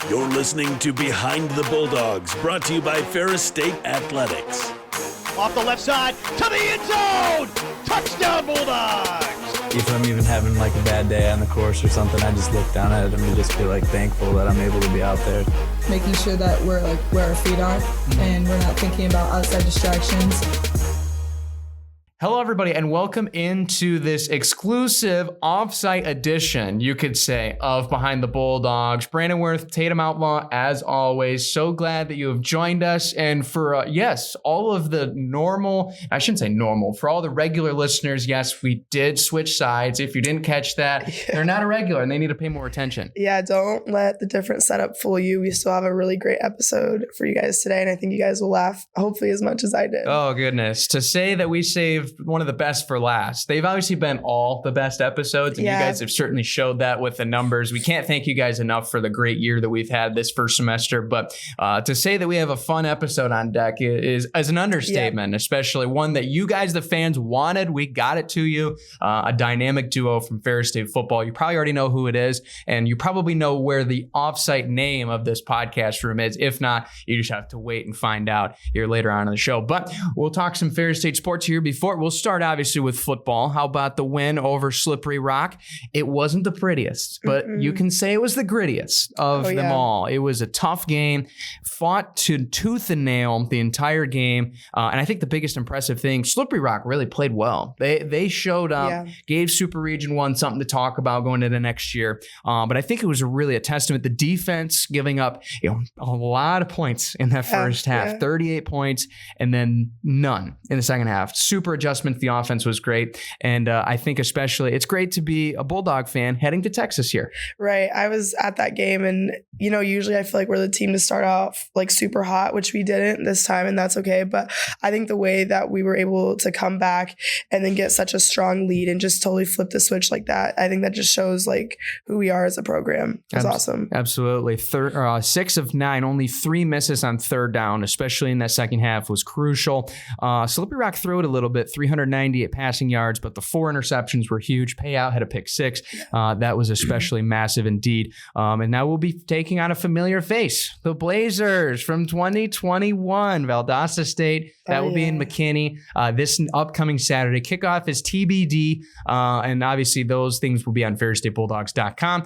You're listening to Behind the Bulldogs, brought to you by Ferris State Athletics. Off the left side, to the end zone! Touchdown, Bulldogs! If I'm even having like a bad day on the course or something, I just look down at it and just feel like thankful that I'm able to be out there. Making sure that we're like where our feet are and we're not thinking about outside distractions. Hello, everybody, and welcome into this exclusive off-site edition, you could say, of Behind the Bulldogs. Brandon Worth, Tatum Outlaw, as always. So glad that you have joined us. And for, yes, all of the normal, I shouldn't say normal, for all the regular listeners, yes, we did switch sides. If you didn't catch that, they're not a regular and they need to pay more attention. Yeah, don't let the different setup fool you. We still have a really great episode for you guys today, and I think you guys will laugh, hopefully, as much as I did. Oh, goodness. To say that we saved one of the best for last. They've obviously been all the best episodes, and you guys have certainly showed that with the numbers. We can't thank you guys enough for the great year that we've had this first semester, but to say that we have a fun episode on deck is an understatement, especially one that you guys, the fans, wanted. We got it to you. A dynamic duo from Ferris State football. You probably already know who it is, and you probably know where the offsite name of this podcast room is. If not, you just have to wait and find out here later on in the show. But we'll talk some Ferris State sports here before. We'll start obviously with football. How about the win over Slippery Rock? It wasn't the prettiest, but you can say it was the grittiest of them all. It was a tough game, fought to tooth and nail the entire game. And I think the biggest impressive thing, Slippery Rock really played well. They showed up, gave Super Region 1 something to talk about going into next year. But I think it was really a testament. The defense giving up a lot of points in that first half, 38 points, and then none in the second half. Super adjustment. The offense was great. And I think especially it's great to be a Bulldog fan heading to Texas here. Right. I was at that game, and, usually I feel like we're the team to start off like super hot, which we didn't this time, and that's okay. But I think the way that we were able to come back and then get such a strong lead and just totally flip the switch like that, I think that just shows like who we are as a program. It's awesome. Absolutely. 6 of 9, only 3 misses on third down, especially in that second half, was crucial. Slippery Rock threw it a little bit, 398 passing yards, but the 4 interceptions were huge. Payout had a pick 6. That was especially massive indeed. And now we'll be taking on a familiar face, the Blazers from 2021, Valdosta State. That will be in McKinney this upcoming Saturday. Kickoff is TBD, and obviously those things will be on ferrisstatebulldogs.com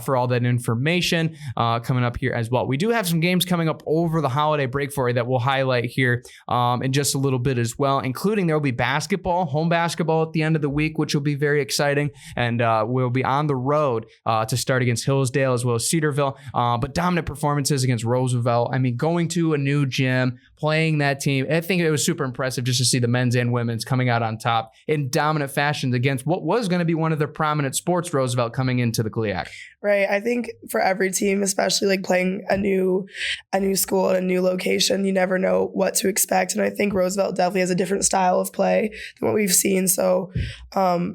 for all that information coming up here as well. We do have some games coming up over the holiday break for you that we'll highlight here in just a little bit as well, including there will be basketball, home basketball at the end of the week, which will be very exciting, and we'll be on the road to start against Hillsdale as well as Cedarville, but dominant performances against Roosevelt. I mean, going to a new gym, playing that team, I think it was super impressive just to see the men's and women's coming out on top in dominant fashions against what was going to be one of the prominent sports, Roosevelt, coming into the GLIAC. Right. I think for every team, especially like playing a new school at a new location, you never know what to expect. And I think Roosevelt definitely has a different style of play than what we've seen. So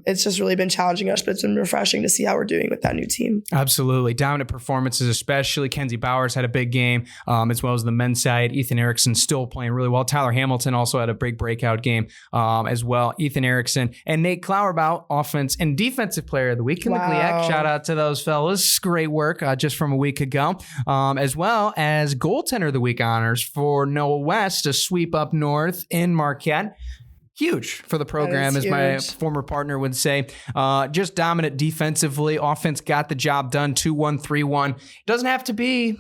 it's just really been challenging us, but it's been refreshing to see how we're doing with that new team. Absolutely. Dominant performances, especially Kenzie Bowers had a big game, as well as the men's side. Ethan Erickson still playing really well. Tyler Hamilton also had a big breakout game as well. Ethan Erickson and Nate Klauerbaut, offense and defensive player of the week in the GLIAC. Shout out to those fellas. Great work just from a week ago, as well as goaltender of the week honors for Noah West, a sweep up north in Marquette. Huge for the program, as my former partner would say. Just dominant defensively. Offense got the job done, 2-1, 3-1. It doesn't have to be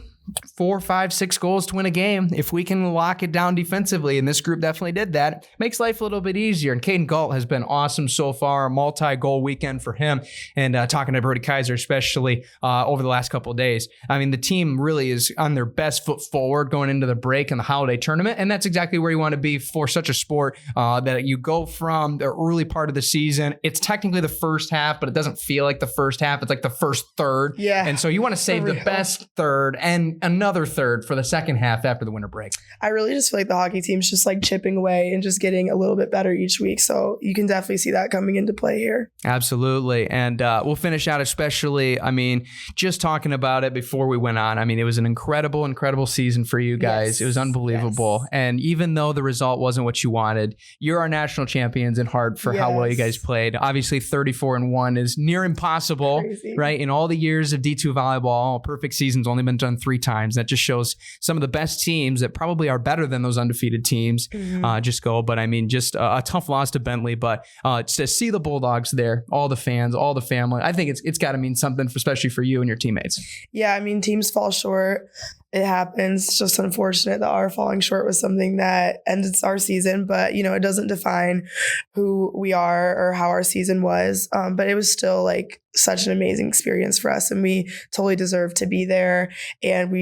4, 5, 6 goals to win a game. If we can lock it down defensively, and this group definitely did that, makes life a little bit easier. And Caden Galt has been awesome so far, a multi-goal weekend for him. And talking to Brody Kaiser, especially over the last couple of days, I mean, the team really is on their best foot forward going into the break and the holiday tournament. And that's exactly where you want to be for such a sport that you go from the early part of the season. It's technically the first half, but it doesn't feel like the first half. It's like the first third. Yeah. And so you want to save the best third and adding another third for the second half after the winter break? I really just feel like the hockey team's just like chipping away and just getting a little bit better each week. So you can definitely see that coming into play here. Absolutely. And we'll finish out especially, I mean, just talking about it before we went on. I mean, it was an incredible, incredible season for you guys. Yes. It was unbelievable. Yes. And even though the result wasn't what you wanted, you're our national champions in heart for how well you guys played. Obviously, 34-1 is near impossible, crazy, right? In all the years of D2 volleyball, a perfect season's only been done 3 times. That just shows some of the best teams that probably are better than those undefeated teams just go. But I mean, just a tough loss to Bentley. But to see the Bulldogs there, all the fans, all the family, I think it's got to mean something, especially for you and your teammates. Yeah, I mean, teams fall short. It happens. It's just unfortunate that our falling short was something that ends our season, but you know, it doesn't define who we are or how our season was. But it was still like such an amazing experience for us, and we totally deserve to be there. And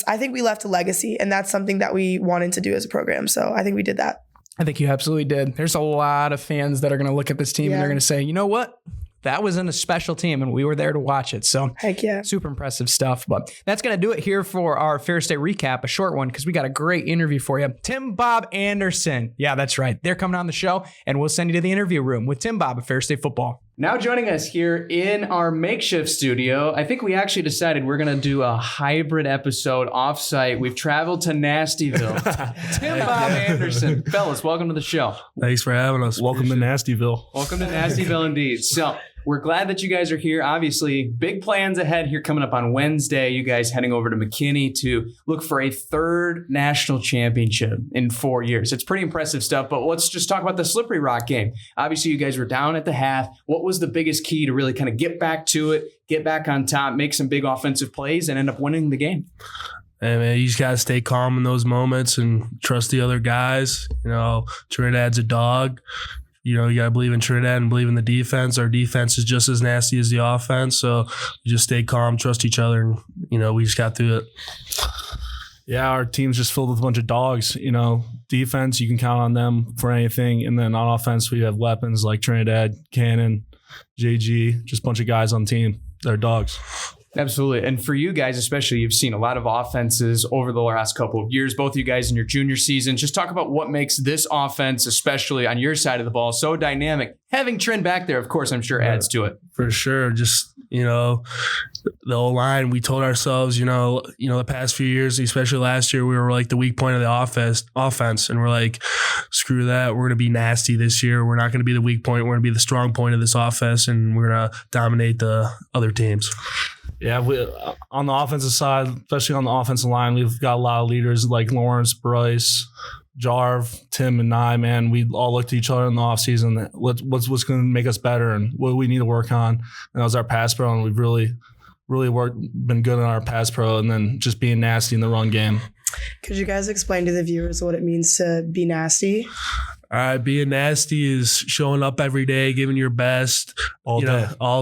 I think we left a legacy, and that's something that we wanted to do as a program. So I think we did that. I think you absolutely did. There's a lot of fans that are going to look at this team and they're going to say, you know what? That was in a special team, and we were there to watch it. So, heck yeah, super impressive stuff. But that's going to do it here for our Ferris State recap, a short one, because we got a great interview for you. Tim Bob Anderson. Yeah, that's right. They're coming on the show, and we'll send you to the interview room with Tim Bob of Ferris State football. Now joining us here in our makeshift studio, I think we actually decided we're going to do a hybrid episode offsite. We've traveled to Nastyville. Tim Bob Anderson. Fellas, welcome to the show. Thanks for having us. Welcome to Nastyville. Welcome to Nastyville indeed. So we're glad that you guys are here. Obviously, big plans ahead here coming up on Wednesday. You guys heading over to McKinney to look for a 3rd national championship in 4 years. It's pretty impressive stuff, but let's just talk about the Slippery Rock game. Obviously, you guys were down at the half. What was the biggest key to really kind of get back to it, get back on top, make some big offensive plays, and end up winning the game? Hey man, you just got to stay calm in those moments and trust the other guys. You know, Trinidad's a dog. You know, you got to believe in Trinidad and believe in the defense. Our defense is just as nasty as the offense. So you just stay calm, trust each other, and, you know, we just got through it. Yeah, our team's just filled with a bunch of dogs. You know, defense, you can count on them for anything. And then on offense, we have weapons like Trinidad, Cannon, JG, just a bunch of guys on the team. They're dogs. Absolutely. And for you guys, especially, you've seen a lot of offenses over the last couple of years, both you guys in your junior season. Just talk about what makes this offense, especially on your side of the ball, so dynamic. Having Trin back there, of course, I'm sure adds to it. For sure. Just, you know, the O-line, we told ourselves, you know, the past few years, especially last year, we were like the weak point of the offense. And we're like, screw that. We're going to be nasty this year. We're not going to be the weak point. We're going to be the strong point of this offense, and we're going to dominate the other teams. Yeah, on the offensive side, especially on the offensive line, we've got a lot of leaders like Lawrence, Bryce, Jarv, Tim, and I. Man, we all looked at each other in the offseason. What's going to make us better and what we need to work on. And that was our pass pro, and we've really been good in our pass pro, and then just being nasty in the run game. Could you guys explain to the viewers what it means to be nasty? All right, being nasty is showing up every day, giving your best all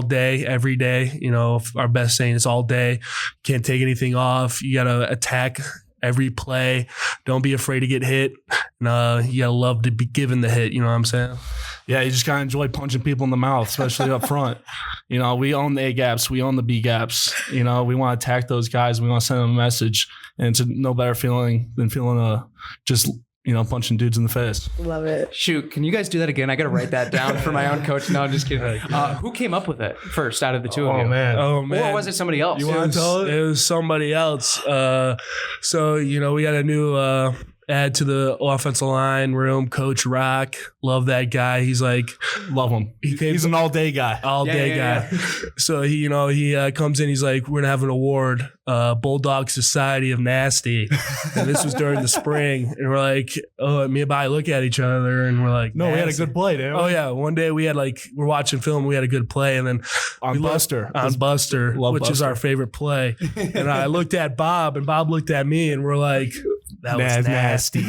day, every day. You know, our best saying is all day. Can't take anything off. You got to attack every play. Don't be afraid to get hit. And, you got to love to be given the hit. You know what I'm saying? Yeah, you just got to enjoy punching people in the mouth, especially up front. You know, we own the A gaps. We own the B gaps. You know, we want to attack those guys. We want to send them a message. And it's no better feeling than feeling just – you know, punching dudes in the face. Love it. Shoot, can you guys do that again? I got to write that down for my own coach. No, I'm just kidding. Who came up with it first out of the two of you? Oh, man. Or was it somebody else? You want to tell it? It was somebody else. So, you know, we got a new add to the offensive line room, Coach Rock. Love that guy. He's like, love him. He's an all-day guy. All-day guy. So he comes in. He's like, we're gonna have an award, Bulldog Society of Nasty. And this was during the spring, and we're like, me and Bai look at each other, and we're like, no, nasty. We had a good play, didn't we? Oh yeah, one day we had we're watching film, we had a good play, and then on Buster, which is our favorite play. And I looked at Bob, and Bob looked at me, and we're like, that was nasty.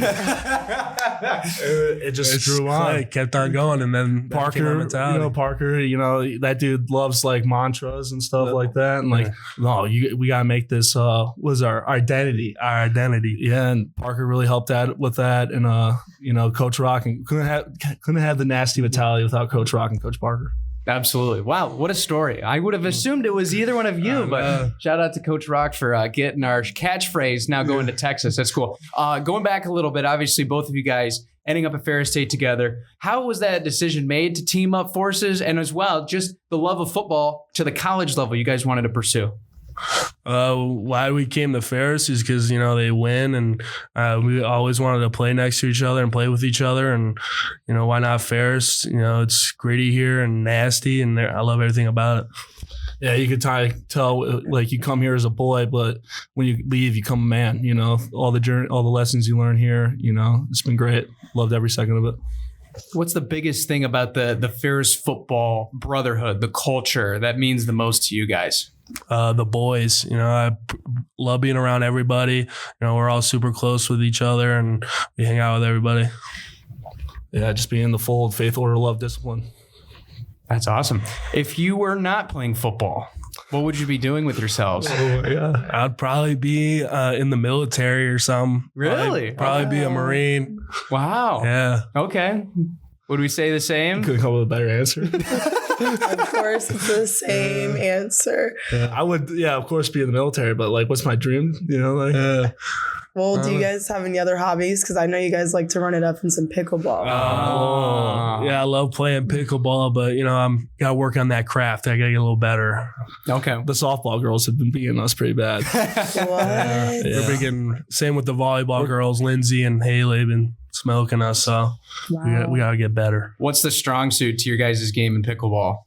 It just drew on. It kept on going, and then Parker, that dude loves like mantras and stuff like that, and we gotta make this was our identity. Yeah, and Parker really helped out with that, and Coach Rock, and couldn't have the nasty mentality without Coach Rock and Coach Parker. Absolutely. Wow, what a story. I would have assumed it was either one of you, but shout out to Coach Rock for getting our catchphrase now going to Texas. That's cool. Going back a little bit, obviously both of you guys ending up at Ferris State together. How was that decision made to team up forces, and as well, just the love of football to the college level you guys wanted to pursue? Why we came to Ferris is because, they win, and we always wanted to play next to each other and play with each other. And, why not Ferris? It's gritty here and nasty, and I love everything about it. Yeah, you could tell like you come here as a boy, but when you leave, you come a man. All the journey, all the lessons you learn here. It's been great. Loved every second of it. What's the biggest thing about the Ferris football brotherhood, the culture that means the most to you guys? The boys, I love being around everybody. We're all super close with each other, and we hang out with everybody. Yeah, just being in the fold, faith, order, love, discipline. That's awesome. If you were not playing football, what would you be doing with yourselves? I'd probably be in the military or something. Really? Probably be a Marine. Wow. Yeah. Okay. Would we say the same? Couldn't come up with a better answer. Of course, it's the same answer. I would, of course, be in the military, but what's my dream? Well, do you guys have any other hobbies? Because I know you guys like to run it up in some pickleball. Yeah, I love playing pickleball, but I'm gotta work on that craft. I gotta get a little better. Okay. The softball girls have been beating us pretty bad. What? They're same with the volleyball girls. Lindsay and Haley have been smoking us, so we gotta get better. What's the strong suit to your guys' game in pickleball?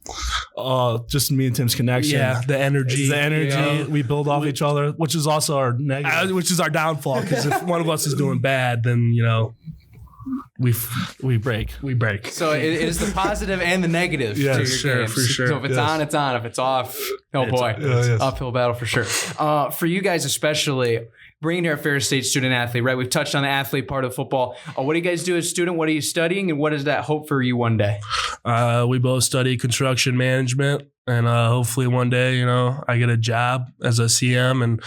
Just me and Tim's connection. Yeah, the energy. We build off each other, which is also our negative. Which is our downfall, because if one of us is doing bad, then we break. So it is the positive and the negative to your game. For sure. So if it's on, it's on. If it's off, uphill battle for sure. For you guys especially, bringing here a Ferris State student athlete, right? We've touched on the athlete part of football. What do you guys do as a student? What are you studying? And what is that hope for you one day? We both study construction management, and hopefully one day, I get a job as a CM and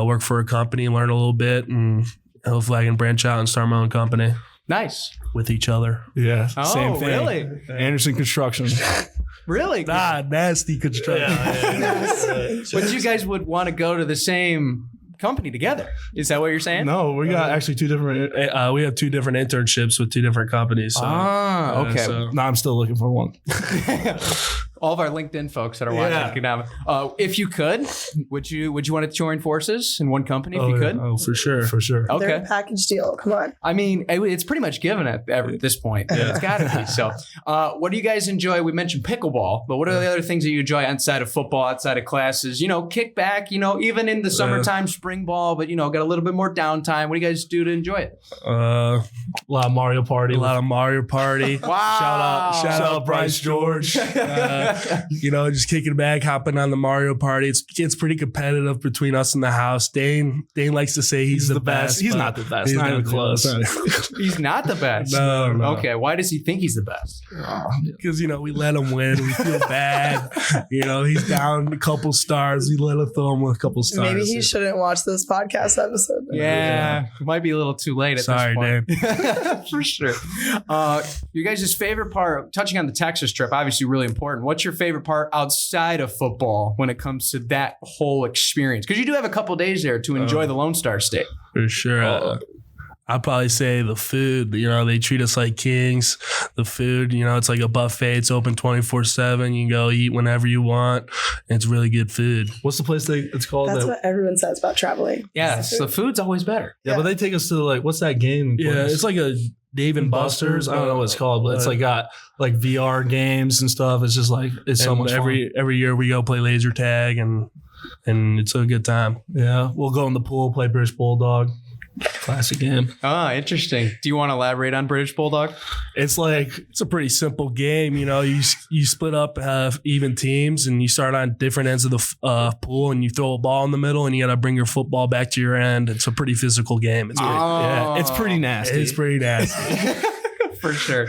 work for a company, learn a little bit, and hopefully I can branch out and start my own company. Nice. With each other. Yeah. Oh, same thing. Really? Anderson Construction. Really? Nasty construction. But you guys would want to go to the same company together. Is that what you're saying? No, we got actually two different. We have two different internships with two different companies. So, okay. No, I'm still looking for one. All of our LinkedIn folks that are watching. If you could, would you want to join forces in one company if you could? Oh, for sure. Okay. They're a package deal. Come on. I mean, it's pretty much given at this point. It's got to be. So, what do you guys enjoy? We mentioned pickleball, but what are the other things that you enjoy outside of football, outside of classes? Kick back, even in the summertime, spring ball, but, got a little bit more downtime. What do you guys do to enjoy it? A lot of Mario Party. Wow. Shout out Bryce George. Just kicking back, hopping on the Mario Party. It's pretty competitive between us and the house. Dane likes to say he's the best. He's not the best. He's not even close. He's not the best. No. Okay. Why does he think he's the best? Because, we let him win. We feel bad. He's down a couple stars. We let him throw him with a couple stars. Maybe he shouldn't watch this podcast episode. Yeah. It might be a little too late at Sorry, this point. For sure. You guys' favorite part, touching on the Texas trip, obviously really important. What's your favorite part outside of football when it comes to that whole experience? Because you do have a couple days there to enjoy the Lone Star State. For sure. I'd probably say the food. They treat us like kings. The food, it's like a buffet. It's open 24/7. You can go eat whenever you want. It's really good food. What's the place it's called? That's what everyone says about traveling. Yes, the food's always better. Yeah, but they take us to what's that game? Yeah, it's like a Dave and Buster's. I don't know what it's called, but it's got VR games and stuff. It's just it's so much fun. Every year we go play laser tag and it's a good time. Yeah, we'll go in the pool, play British Bulldog. Classic game. Interesting. Do you want to elaborate on British Bulldog? It's a pretty simple game. You split up even teams and you start on different ends of the pool and you throw a ball in the middle and you got to bring your football back to your end. It's a pretty physical game. It's pretty nasty. It's pretty nasty. For sure.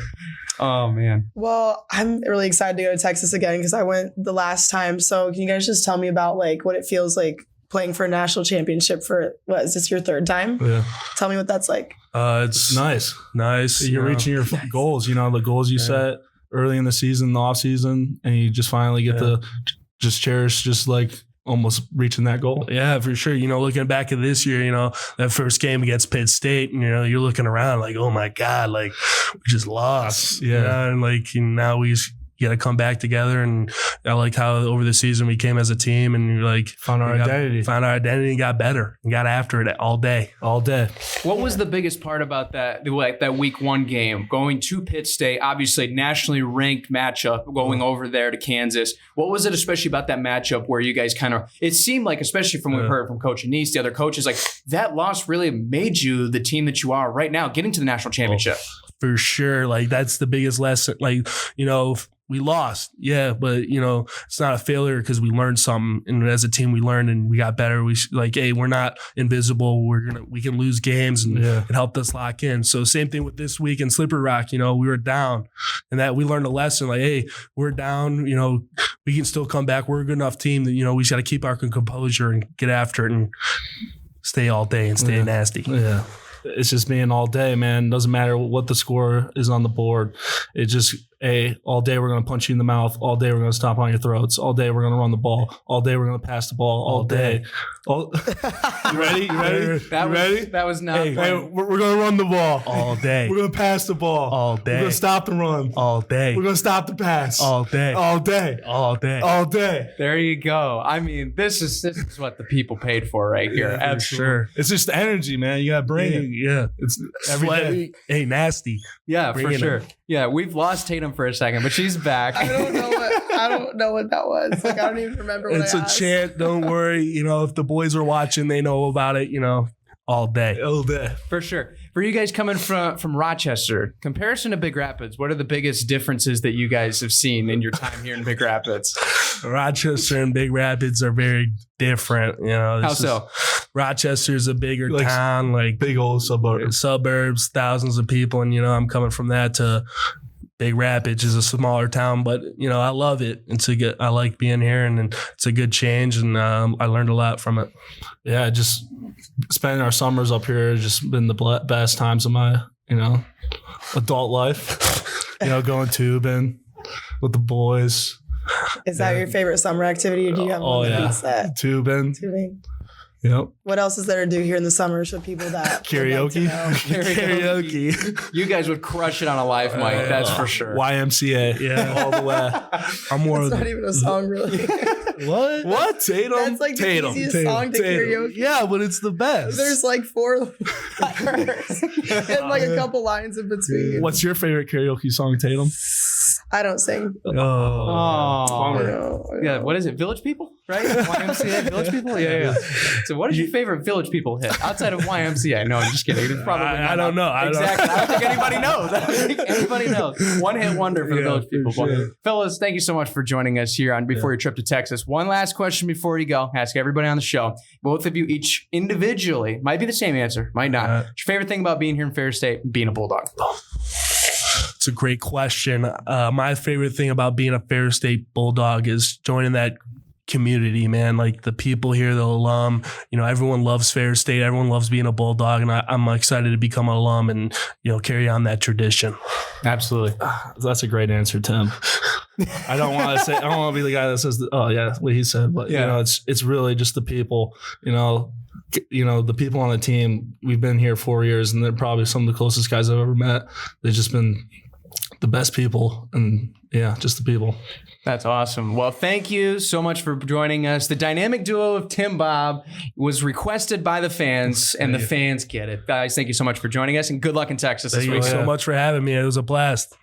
Oh, man. Well, I'm really excited to go to Texas again because I went the last time. So can you guys just tell me about what it feels like playing for a national championship for, is this your third time? Yeah. Tell me what that's like. It's nice. Nice. You're reaching your goals, the goals you set. early in the season, the off season, and you just finally get to just cherish just like almost reaching that goal. Yeah, for sure. Looking back at this year, that first game against Pitt State, you're looking around like, oh my God, like we just lost. Yeah. And like now we got to come back together. And I like how over the season we came as a team and you're like found our identity and got better and got after it all day. What was the biggest part about that week 1 game going to Pitt State, obviously nationally ranked matchup, going over there to Kansas? What was it especially about that matchup where you guys it seemed like, especially from what we've heard from Coach Anise, the other coaches, like that loss really made you the team that you are right now, getting to the national championship? For sure. Like that's the biggest lesson. Like, we lost. Yeah. But it's not a failure because we learned something. And as a team, we learned and we got better. Hey, we're not invisible. We can lose games and it helped us lock in. So same thing with this week in Slippery Rock, we were down and that we learned a lesson like, hey, we're down, we can still come back. We're a good enough team that, we just got to keep our composure and get after it and stay all day and stay nasty. Yeah. It's just being all day, man. Doesn't matter what the score is on the board. It's just, all day we're going to punch you in the mouth. All day we're going to stomp on your throats. All day we're going to run the ball. All day we're going to pass the ball. All day. You ready? That was not. Hey, we're going to run the ball all day. We're going to pass the ball all day. We're going to stop the run all day. We're going to stop the pass all day. All day. All day. All day. There you go. I mean, this is what the people paid for right here. Yeah, absolutely. Sure. It's just the energy, man. You got to bring it. Yeah. It's every day. Hey, nasty. Yeah, for sure. Yeah, we've lost Tatum for a second, but she's back. I don't know what that was. Like I don't even remember what it's a chant. Don't worry. If the boys are watching, they know about it, all day. All day. For sure. For you guys coming from Rochester, comparison to Big Rapids, what are the biggest differences that you guys have seen in your time here in Big Rapids? Rochester and Big Rapids are very different. How so? Rochester's a bigger town, like big old suburbs, thousands of people. And, I'm coming from that to Big Rapids is a smaller town, but I love it. I like being here and it's a good change. And I learned a lot from it. Yeah. Just spending our summers up here has just been the best times of my, adult life, going tubing with the boys. Is that your favorite summer activity or do you have one that beats that? Tubing. Yep. What else is there to do here in the summer for people that karaoke? Karaoke. You guys would crush it on a live mic, that's for sure. YMCA, all the way. It's not even a song, really. What? Tatum? That's like the easiest song to karaoke. Yeah, but it's the best. There's like 4 letters and like a couple lines in between. What's your favorite karaoke song, Tatum? I don't sing. Yeah, what is it? Village People? Right? YMCA, Village People? Yeah. So what is your favorite Village People hit outside of YMCA? No, I'm just kidding. It's probably I don't know. Exactly. I don't think anybody knows. One hit wonder for the Village People. Well, fellas, thank you so much for joining us here on Before Your Trip to Texas. One last question before you go. Ask everybody on the show. Both of you each individually, might be the same answer, might not. What's your favorite thing about being here in Ferris State and being a Bulldog? It's a great question. My favorite thing about being a Ferris State Bulldog is joining that community, man. Like the people here, the alum, everyone loves Ferris State. Everyone loves being a Bulldog. And I'm excited to become an alum and, carry on that tradition. Absolutely. That's a great answer, Tim. I don't want to be the guy that says, what he said, but it's really just the people, the people on the team. We've been here 4 years and they're probably some of the closest guys I've ever met. They've just been the best people and just the people. That's awesome. Well, thank you so much for joining us. The dynamic duo of Tim Bob was requested by the fans, and the fans get it. Guys, thank you so much for joining us, and good luck in Texas this week. Thank you so much for having me. It was a blast.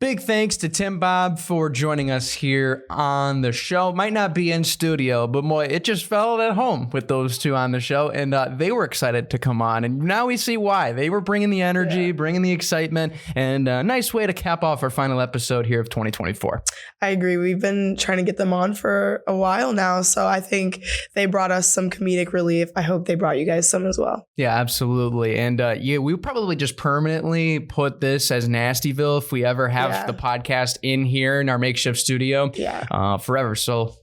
Big thanks to Tim Bob for joining us here on the show. Might not be in studio, but boy, it just felt at home with those two on the show. And they were excited to come on. And now we see why. They were bringing the energy, bringing the excitement, and a nice way to cap off our final episode here of 2024. I agree. We've been trying to get them on for a while now. So I think they brought us some comedic relief. I hope they brought you guys some as well. Yeah, absolutely. And we probably just permanently put this as Nastyville if we ever have the podcast in here in our makeshift studio forever. So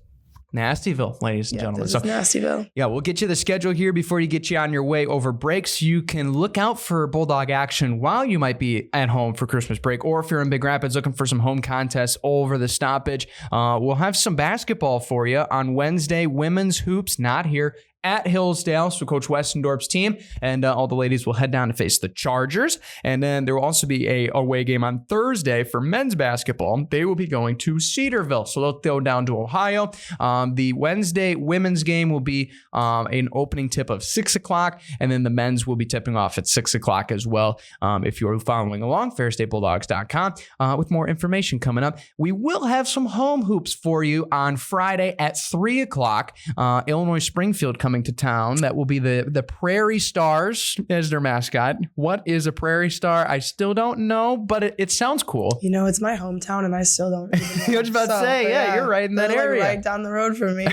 Nastyville, ladies and gentlemen. This is Nastyville. Yeah, we'll get you the schedule here before you get you on your way over breaks. You can look out for Bulldog action while you might be at home for Christmas break, or if you're in Big Rapids looking for some home contests over the stoppage. We'll have some basketball for you on Wednesday. Women's hoops, not here, at Hillsdale, so Coach Westendorp's team, and all the ladies will head down to face the Chargers. And then there will also be a away game on Thursday for men's basketball. They will be going to Cedarville, so they'll go down to Ohio. The Wednesday women's game will be an opening tip of 6 o'clock, and then the men's will be tipping off at 6 o'clock as well. If you're following along, FerrisStateBulldogs.com with more information coming up. We will have some home hoops for you on Friday at 3 o'clock. Illinois Springfield coming to town. That will be the Prairie Stars as their mascot. What is a Prairie Star? I still don't know, but it sounds cool. You know, it's my hometown, and I still don't even know. I was about to say, yeah, you're right in that area. Right down the road from me.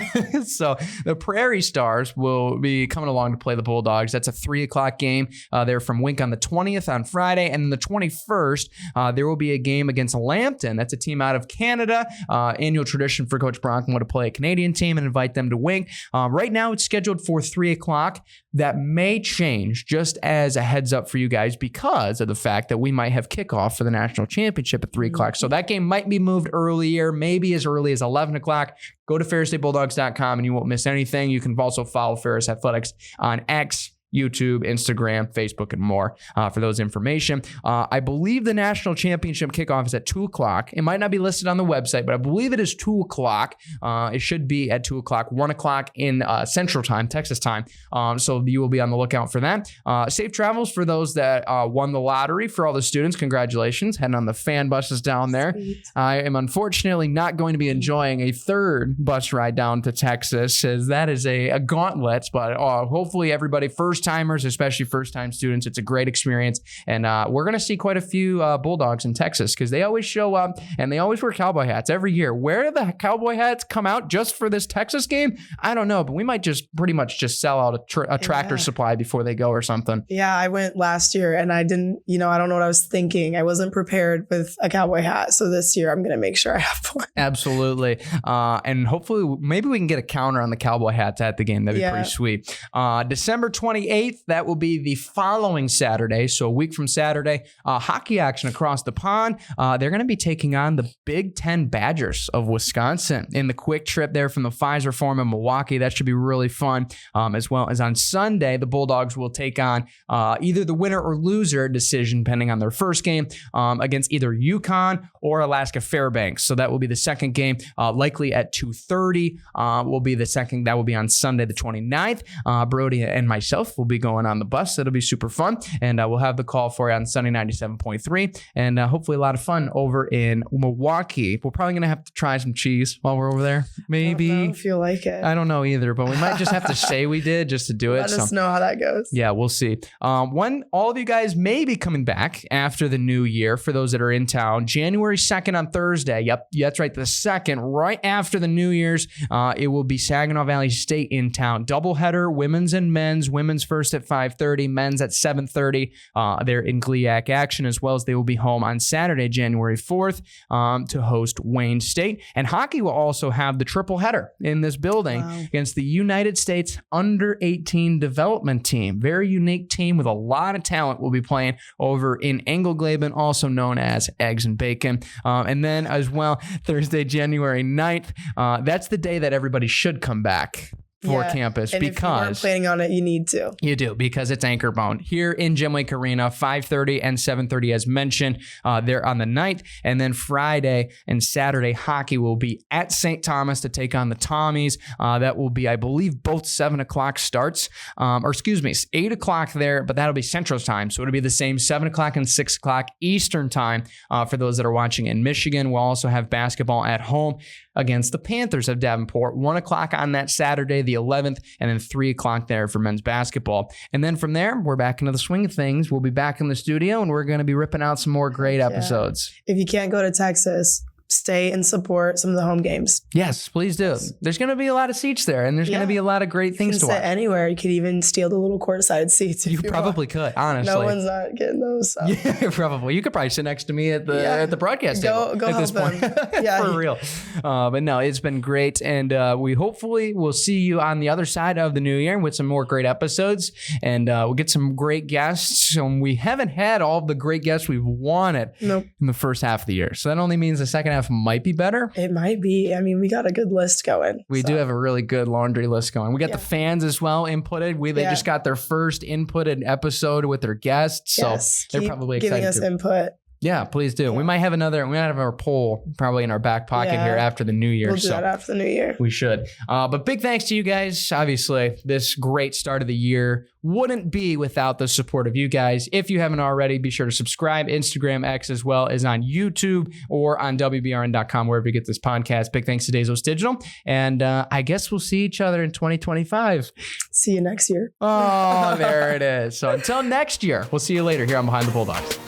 So the Prairie Stars will be coming along to play the Bulldogs. That's a 3 o'clock game. They're from Wink on the 20th on Friday, and the 21st, there will be a game against Lambton. That's a team out of Canada. Annual tradition for Coach Bronco to play a Canadian team and invite them to Wink. Right now, it's scheduled for 3 o'clock. That may change, just as a heads up for you guys, because of the fact that we might have kickoff for the national championship at 3 o'clock. So that game might be moved earlier, maybe as early as 11 o'clock. Go to FerrisStateBulldogs.com and you won't miss anything. You can also follow Ferris Athletics on X, YouTube, Instagram, Facebook, and more for those information. I believe the national championship kickoff is at 2 o'clock. It might not be listed on the website, but I believe it is 2 o'clock. It should be at 2 o'clock, 1 o'clock in Central Time, Texas time. So you will be on the lookout for that. Safe travels for those that won the lottery. For all the students, congratulations. Heading on the fan buses down there. Sweet. I am unfortunately not going to be enjoying a third bus ride down to Texas, as that is a gauntlet, but hopefully everybody, first-timers, especially first-time students, it's a great experience, and we're going to see quite a few Bulldogs in Texas, because they always show up, and they always wear cowboy hats every year. Where did the cowboy hats come out just for this Texas game? I don't know, but we might just pretty much just sell out a tractor supply before they go or something. Yeah, I went last year, and I didn't, I don't know what I was thinking. I wasn't prepared with a cowboy hat, so this year I'm going to make sure I have one. Absolutely. And hopefully, maybe we can get a counter on the cowboy hats at the game. That'd be pretty sweet. December 28th, that will be the following Saturday. So a week from Saturday, hockey action across the pond. They're going to be taking on the Big Ten Badgers of Wisconsin in the quick trip there from the Pfizer Forum in Milwaukee. That should be really fun. As well as on Sunday, the Bulldogs will take on either the winner or loser decision, depending on their first game, against either UConn or Alaska Fairbanks. So that will be the second game, likely at 2:30. Will be the second. That will be on Sunday the 29th. Brody and myself will be going on the bus. That'll be super fun. And we'll have the call for you on Sunday 97.3. And hopefully a lot of fun over in Milwaukee. We're probably going to have to try some cheese while we're over there. Maybe. I don't feel like it. I don't know either, but we might just have to say we did just to do it. Let us know how that goes. Yeah, we'll see. When all of you guys may be coming back after the new year, for those that are in town, January 2nd on Thursday. Yep, that's right. The 2nd, right after the New Year's, it will be Saginaw Valley State in town. Doubleheader, women's and men's. Women's first at 5:30, men's at 7:30. They're in GLIAC action, as well as they will be home on Saturday, January 4th, to host Wayne State. And hockey will also have the triple header in this building against the United States Under-18 development team. Very unique team with a lot of talent. Will be playing over in Engelgleben, also known as Eggs and Bacon. And then as well, Thursday, January 9th, that's the day that everybody should come back for campus, and because if you weren't planning on it, you need to. You do, because it's anchor bound here in Jim Lake Arena, 5:30 and 7:30 as mentioned. They're on the 9th, and then Friday and Saturday hockey will be at St. Thomas to take on the Tommies. That will be, I believe, both 7 o'clock starts, or excuse me, 8 o'clock there, but that'll be Central Time, so it'll be the same 7 o'clock and 6 o'clock Eastern Time for those that are watching in Michigan. We'll also have basketball at home against the Panthers of Davenport, 1 o'clock on that Saturday, the 11th, and then 3 o'clock there for men's basketball. And then from there, we're back into the swing of things. We'll be back in the studio, and we're going to be ripping out some more great episodes. If you can't go to Texas, stay and support some of the home games. Yes, please do. There's going to be a lot of seats there, and there's going to be a lot of great things to sit watch. Anywhere. You could even steal the little courtside seats. You probably could, honestly. No one's not getting those. So. Yeah, probably. You could probably sit next to me at the broadcast table go at this help point. Yeah, For real. But no, it's been great, and we hopefully will see you on the other side of the new year with some more great episodes, and we'll get some great guests. We haven't had all of the great guests we've wanted in the first half of the year, so that only means the second half might be better. It might be. I mean, we got a good list going. We do have a really good laundry list going. We got the fans as well inputted. They just got their first inputted episode with their guests, so they're probably excited giving us input. Yeah, please do. We might have our poll probably in our back pocket here after the new year. We'll do that after the new year. We should. But big thanks to you guys. Obviously, this great start of the year wouldn't be without the support of you guys. If you haven't already, be sure to subscribe. Instagram, X, as well as on YouTube or on WBRN.com, wherever you get this podcast. Big thanks to Dazos Digital. And I guess we'll see each other in 2025. See you next year. Oh, there it is. So until next year, we'll see you later here on Behind the Bulldogs.